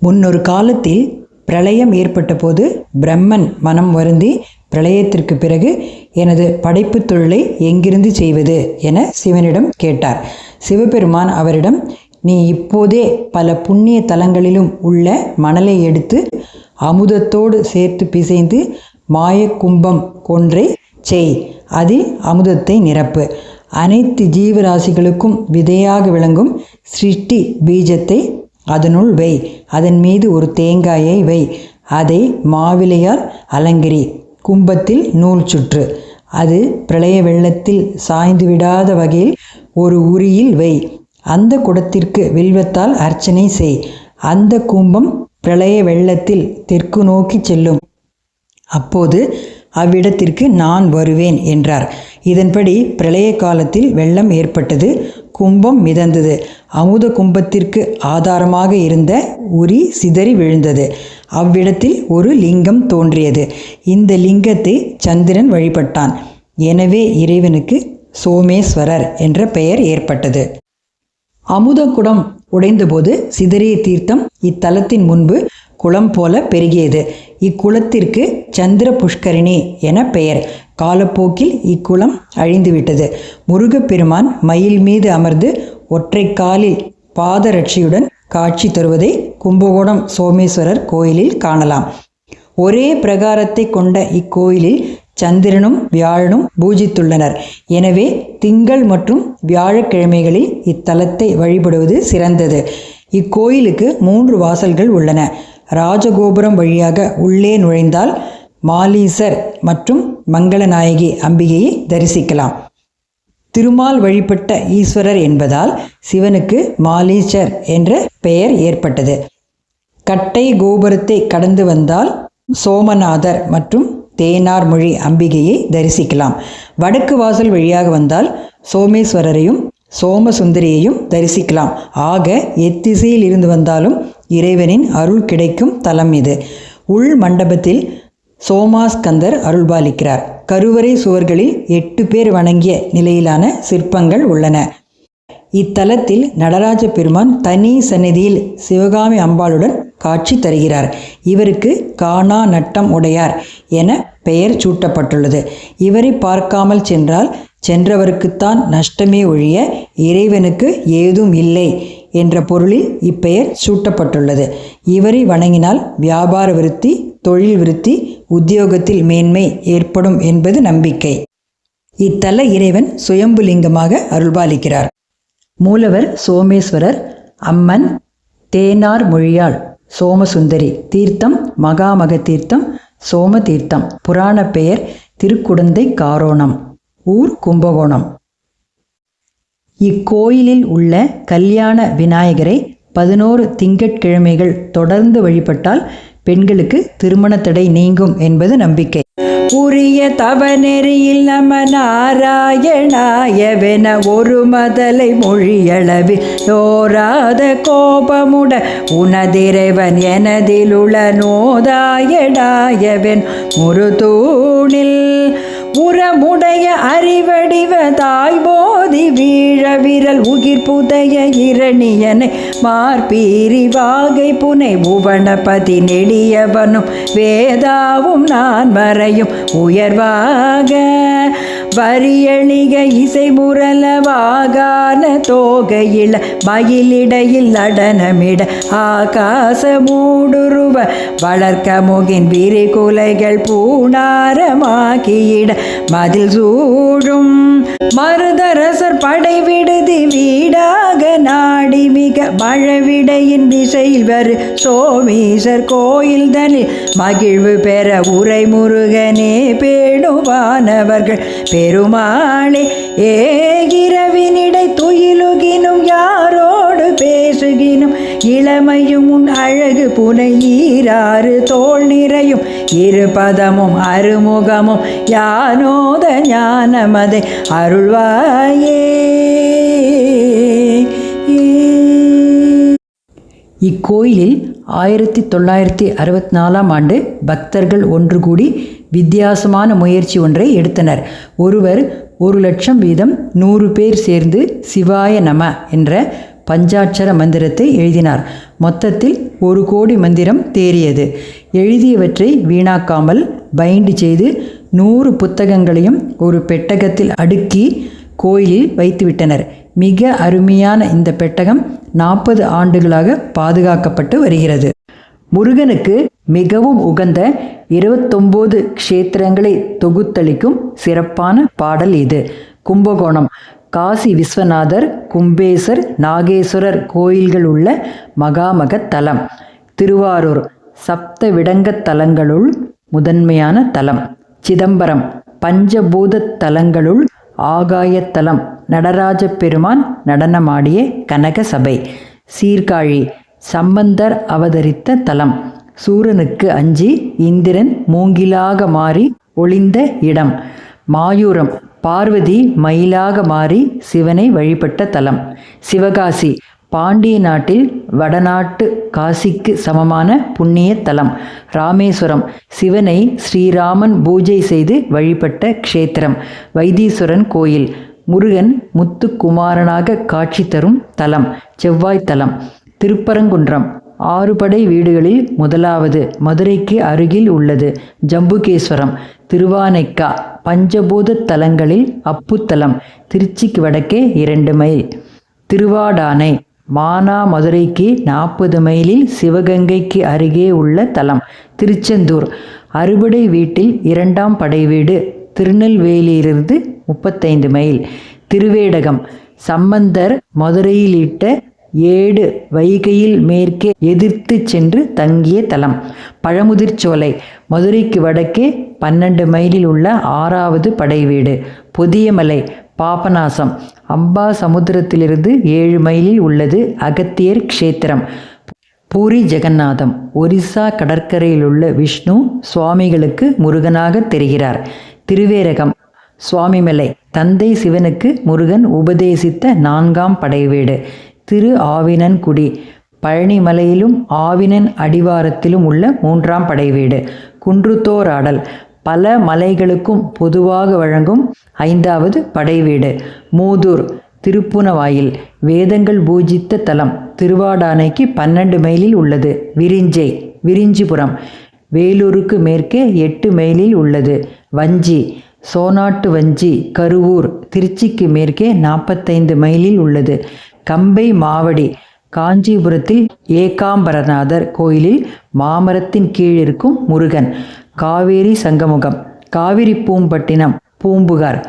முன்னொரு காலத்தில் பிரளயம் ஏற்பட்ட போது பிரம்மன் மனம் வருந்தி பிரளயத்திற்கு பிறகு எனது படைப்பு தொழிலை எங்கிருந்து செய்வது என சிவனிடம் கேட்டார். சிவபெருமான் அவரிடம், நீ இப்போதே பல புண்ணிய தலங்களிலும் உள்ள மணலை எடுத்து அமுதத்தோடு சேர்த்து பிசைந்து மாயக்கும்பம் ஒன்றை செய், அதில் அமுதத்தை நிரப்பு. அனைத்து ஜீவராசிகளுக்கும் விதையாக விளங்கும் சிருஷ்டி பீஜத்தை அதனுள் வை. அதன் மீது ஒரு தேங்காயை வை. அதை மாவிலையால் அலங்கரி. கும்பத்தில் நூல் சுற்று. அது பிரளய வெள்ளத்தில் சாய்ந்து விடாத வகையில் ஒரு உரியில் வை. அந்த குடத்திற்கு வில்வத்தால் அர்ச்சனை செய். அந்த கும்பம் பிரளய வெள்ளத்தில் தெற்கு நோக்கி செல்லும். அப்போது அவ்விடத்திற்கு நான் வருவேன் என்றார். இதன்படி பிரளய காலத்தில் வெள்ளம் ஏற்பட்டது. கும்பம் மிதந்தது. அமுத கும்பத்திற்கு ஆதாரமாக இருந்த உரி சிதறி விழுந்தது. அவ்விடத்தில் ஒரு லிங்கம் தோன்றியது. இந்த லிங்கத்தை சந்திரன் வழிபட்டான். எனவே இறைவனுக்கு சோமேஸ்வரர் என்ற பெயர் ஏற்பட்டது. அமுத குடம் உடைந்தபோது சிதறிய தீர்த்தம் இத்தலத்தின் முன்பு குளம் போல பெருகியது. இக்குளத்திற்கு சந்திர புஷ்கரிணி என பெயர். காலப்போக்கில் இக்குளம் அழிந்துவிட்டது. முருகப்பெருமான் மயில் மீது அமர்ந்து ஒற்றை காலில் பாதரட்சியுடன் காட்சி தருவதை கும்பகோணம் சோமேஸ்வரர் கோயிலில் காணலாம். ஒரே பிரகாரத்தை கொண்ட இக்கோயிலில் சந்திரனும் வியாழனும் பூஜித்துள்ளனர். எனவே திங்கள் மற்றும் வியாழக்கிழமைகளில் இத்தலத்தை வழிபடுவது சிறந்தது. இக்கோயிலுக்கு 3 வாசல்கள் உள்ளன. ராஜகோபுரம் வழியாக உள்ளே நுழைந்தால் மாலீசர் மற்றும் மங்களநாயகி அம்பிகையை தரிசிக்கலாம். திருமால் வழிபட்ட ஈஸ்வரர் என்பதால் சிவனுக்கு மாலீசர் என்ற பெயர் ஏற்பட்டது. கட்டை கோபுரத்தை கடந்து வந்தால் சோமநாதர் மற்றும் தேனார் மொழி அம்பிகையை தரிசிக்கலாம். வடக்கு வாசல் வழியாக வந்தால் சோமேஸ்வரரையும் சோமசுந்தரியையும் தரிசிக்கலாம். ஆக எத்திசையில் இருந்து வந்தாலும் இறைவனின் அருள் கிடைக்கும் தலம் இது. உள் மண்டபத்தில் சோமாஸ்கந்தர் அருள்பாலிக்கிறார். கருவறை சுவர்களில் 8 பேர் வணங்கிய நிலையிலான சிற்பங்கள் உள்ளன. இத்தலத்தில் நடராஜ பெருமான் தனி சந்நிதியில் சிவகாமி அம்பாளுடன் காட்சி தருகிறார். இவருக்கு காணா நட்டம் உடையார் என பெயர் சூட்டப்பட்டுள்ளது. இவரை பார்க்காமல் சென்றால் சென்றவருக்குத்தான் நஷ்டமே ஒழிய இறைவனுக்கு ஏதும் இல்லை என்ற பொருளில் இப்பெயர் சூட்டப்பட்டுள்ளது. இவரை வணங்கினால் வியாபார விருத்தி, தொழில் விருத்தி, உத்தியோகத்தில் மேன்மை ஏற்படும் என்பது நம்பிக்கை. இத்தல இறைவன் சுயம்புலிங்கமாக அருள்பாலிக்கிறார். மூலவர் சோமேஸ்வரர், அம்மன் தேனார் மொழியாள் சோமசுந்தரி. தீர்த்தம் மகாமக தீர்த்தம், சோம தீர்த்தம். புராண பெயர் திருக்குடந்தை காரோணம். ஊர் கும்பகோணம். இக்கோயிலில் உள்ள கல்யாண விநாயகரை 11 திங்கட்கிழமைகள் தொடர்ந்து வழிபட்டால் பெண்களுக்கு திருமண தடை நீங்கும் என்பது நம்பிக்கை. உரிய தவநெறியில் நம நாராயணாயவென ஒரு மதலை மொழியளவில் ஓராத கோபமுட உனதிரைவன் எனதிலுள நோதாயடாயவன் முருதூணில் உரமுடைய அறிவடிவ தாய் போதி வீழ விரல் உகிர் புதைய இரணியனை மார்பீரி வாகை புனை புவனபதி நெடியவனும் வேதாவும் நான் மறையும் உயர்வாக வரியளிக இசை முரல வாகான தோகையில மயிலிடையில் நடனமிட ஆகாச மூடுருவ வளர்க்க முகின் விரிகுலைகள் பூணாரமாக்கியிட மதில் சூழும் மருதரசர் படை விடுதி வீடாக நாடி மிக மழவிடையின் திசையில் வரு சோமீசர் கோயில் தனில் மகிழ்வு பெற உரை முருகனே பேணுவானவர்கள் பெருமாளே ஏகிரவினிடை துயிலுகினும் யாரோடு பேசுகினும் இளமையும் உன் அழகு புனை ஈராறு தோல் நிறையும் இருபதமும் அருமுகமும் யானோத ஞானமதை அருள்வாயே. இக்கோயிலில் 1964ஆம் ஆண்டு பக்தர்கள் ஒன்று கூடி வித்தியாசமான முயற்சி ஒன்றை எடுத்தனர். ஒருவர் 1,00,000 வீதம் 100 பேர் சேர்ந்து சிவாய நம என்ற பஞ்சாட்சர மந்திரத்தை எழுதினார். மொத்தத்தில் 1 கோடி மந்திரம் தேறியது. எழுதியவற்றை வீணாக்காமல் பைண்ட் செய்து 100 புத்தகங்களையும் ஒரு பெட்டகத்தில் அடுக்கி கோயிலில் வைத்துவிட்டனர். மிக அருமையான இந்த பெட்டகம் 40 ஆண்டுகளாக பாதுகாக்கப்பட்டு வருகிறது. முருகனுக்கு மிகவும் உகந்த 29 க்ஷேத்திரங்களை தொகுத்தளிக்கும் சிறப்பான பாடல் இது. கும்பகோணம் காசி விஸ்வநாதர், கும்பேசர், நாகேஸ்வரர் கோயில்கள் உள்ள மகாமக தலம். திருவாரூர் சப்த விடங்க தலங்களுள் முதன்மையான தலம். சிதம்பரம் பஞ்சபூத தலங்களுள் ஆகாயத்தலம், நடராஜ பெருமான் நடனமாடிய கனக சபை. சீர்காழி சம்பந்தர் அவதரித்த தலம். சூரனுக்கு அஞ்சி இந்திரன் மூங்கிலாக மாறி ஒளிந்த இடம். மாயூரம் பார்வதி மயிலாக மாறி சிவனை வழிபட்ட தலம். சிவகாசி பாண்டிய நாட்டில் வடநாட்டு காசிக்கு சமமான புண்ணிய தலம். ராமேஸ்வரம் சிவனை ஸ்ரீராமன் பூஜை செய்து வழிபட்ட க்ஷேத்திரம். வைத்தீஸ்வரன் கோயில் முருகன் முத்துக்குமாரனாக காட்சி தரும் தலம், செவ்வாய் தலம். திருப்பரங்குன்றம் 6 படை வீடுகளில் முதலாவது, மதுரைக்கு அருகில் உள்ளது. ஜம்புகேஸ்வரம் திருவானைக்கா பஞ்சபூத தலங்களில் அப்புத்தலம், திருச்சிக்கு வடக்கே 2 மைல். திருவாடானை மானாமதுரைக்கு 40 மைலில் சிவகங்கைக்கு அருகே உள்ள தலம். திருச்செந்தூர் அறுபடை வீட்டில் 2ஆம் படை வீடு, திருநெல்வேலியிலிருந்து 35 மைல். திருவேடகம் சம்பந்தர் மதுரையிலிட்ட ஏடு வைகையில் மேற்கே எதிர்த்து சென்று தங்கிய தலம். பழமுதிர்ச்சோலை மதுரைக்கு வடக்கே 12 மைலில் உள்ள 6வது படை வீடு. புதியமலை பாபநாசம் அம்பா சமுத்திரத்திலிருந்து 7 மைலில் உள்ளது அகத்தியர் க்ஷேத்திரம். பூரி ஜெகநாதம் ஒரிசா கடற்கரையில் உள்ள விஷ்ணு சுவாமிகளுக்கு முருகனாக தெரிகிறார். திருவேரகம் சுவாமிமலை தந்தை சிவனுக்கு முருகன் உபதேசித்த 4ஆம் படை வீடு. திரு ஆவினன்குடி பழனிமலையிலும் ஆவினன் அடிவாரத்திலும் உள்ள 3ஆம் படை வீடு. குன்றுத்தோராடல் பல மலைகளுக்கும் பொதுவாக வழங்கும் 5வது படை வீடு. மூதூர் திருப்புனவாயில் வேதங்கள் பூஜித்த தலம், திருவாடானைக்கு 12 மைலில் உள்ளது. விரிஞ்சை விரிஞ்சிபுரம் வேலூருக்கு மேற்கே 8 மைலில் உள்ளது. வஞ்சி சோனாட்டு வஞ்சி கருவூர் திருச்சிக்கு மேற்கே 45 மைலில் உள்ளது. கம்பை மாவடி காஞ்சிபுரத்தில் ஏகாம்பரநாதர் கோயிலில் மாமரத்தின் கீழ் இருக்கும் முருகன். காவேரி சங்கமுகம் காவிரி பூம்பட்டினம் பூம்புகார்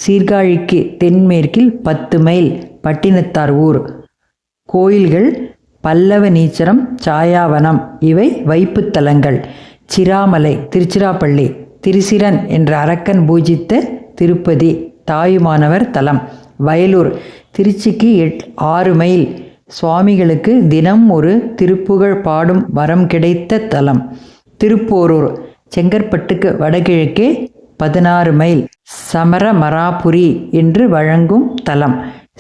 சீர்காழிக்கு தென்மேற்கில் 10 மைல் பட்டினத்தார் ஊர். கோயில்கள் பல்லவ நீச்சரம், சாயாவனம் இவை வைப்புத்தலங்கள். சிராமலை திருச்சிராப்பள்ளி திருசிரன் என்ற அரக்கன் பூஜித்த திருப்பதி தாயுமானவர் தலம். வயலூர் திருச்சிக்கு 6 மைல் சுவாமிகளுக்கு தினம் ஒரு திருப்புகழ் பாடும் வரம் கிடைத்த தலம். திருப்போரூர் செங்கற்பட்டுக்கு வடகிழக்கே 16 மைல் சமரமராபுரி என்று வழங்கும் தலம்.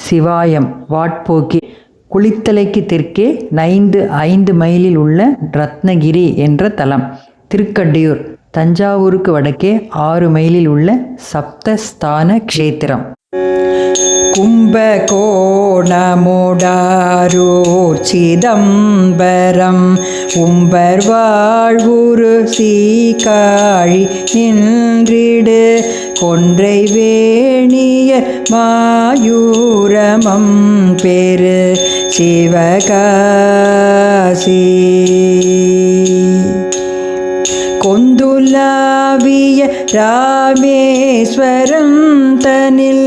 சிவாயம் வாட்போக்கி குளித்தலைக்கு தெற்கே 5 மைலில் உள்ள ரத்னகிரி என்ற தலம். திருக்கண்டியூர் தஞ்சாவூருக்கு வடக்கே 6 மைலில் உள்ள சப்தஸ்தான க்ஷேத்திரம். கும்பகோணமுடாரூர் சிதம்பரம் உம்பர் வாழ்வுரு சீகாழி நின்றிடு கொன்றை வேணிய மாயூரமம் பெரு சிவகாசி கொந்துலாவிய ராமேஸ்வரம் தனில்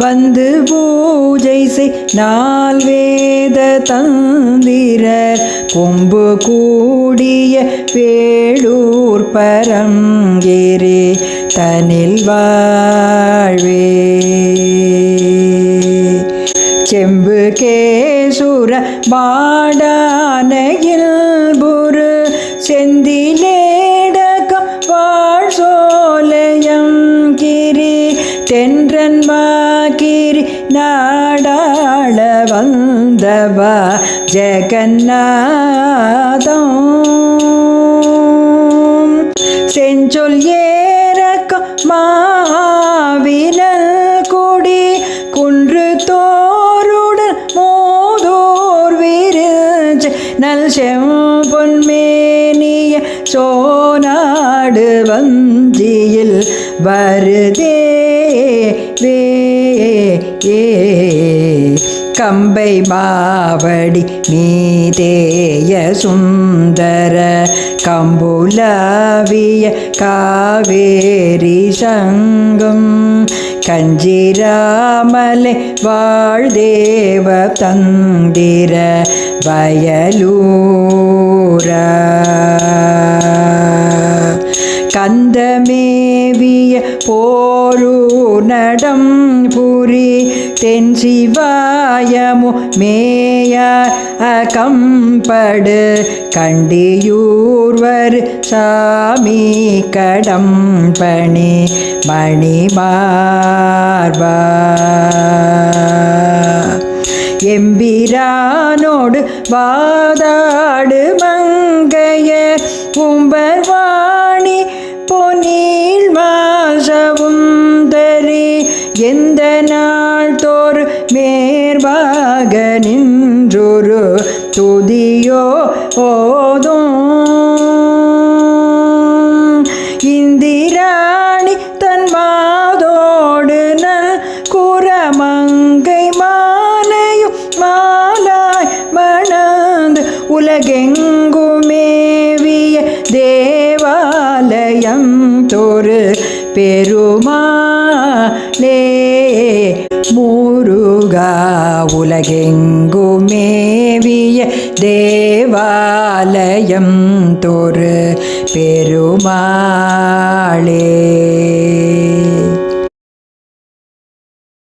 வந்து பூஜை செய் 4 வேத தந்திரர் கொம்பு கூடிய வேளூர் பரங்கிரி தனில் வாழ்வே. செம்பு கேசுர மாடானையில் புரு செந்திலேடகம் வாழ் சோலையம் கிரி தென்றன் மாகிரி நாடாள வந்தவா ஜெகநாதம் செஞ்சொல் ஏறக்கம் மாவினல் கொடி குன்று தோருடன் மோதோர் விரிஞ்சு நல் செம் செம்பொன்மேனிய சோனாடு வஞ்சியில் வருதே கம்பை மாவடி மீதேய சுந்தர கம்புலவிய காவேரி சங்கம் கஞ்சிராமலை வாழ்தேவ தந்திர வயலூர கந்தமேவிய போரு நடம் புரி தென் சிவாயமு மேய அகம்படு கண்டியூர்வர் சாமி கடம்பணி மணிமார்பா எம்பிரானோடு வாதாடு மங்கையர் உம்பர்வாணி பொன்னில் மாசவுந்தரி எந்த நாள் தோறு மேற்பாக நின்றொரு துதியோ ஓதும் இந்திராணி தன் மாதோடு நல் குரமங்கை மாலையும் மாலாய் மணந்து உலகெங்குமேவிய தேவாலயம் தோறு பெருமாளே முருகா உலகெங்குமேவிய தேவாலயம் தோறு பெருமாளே.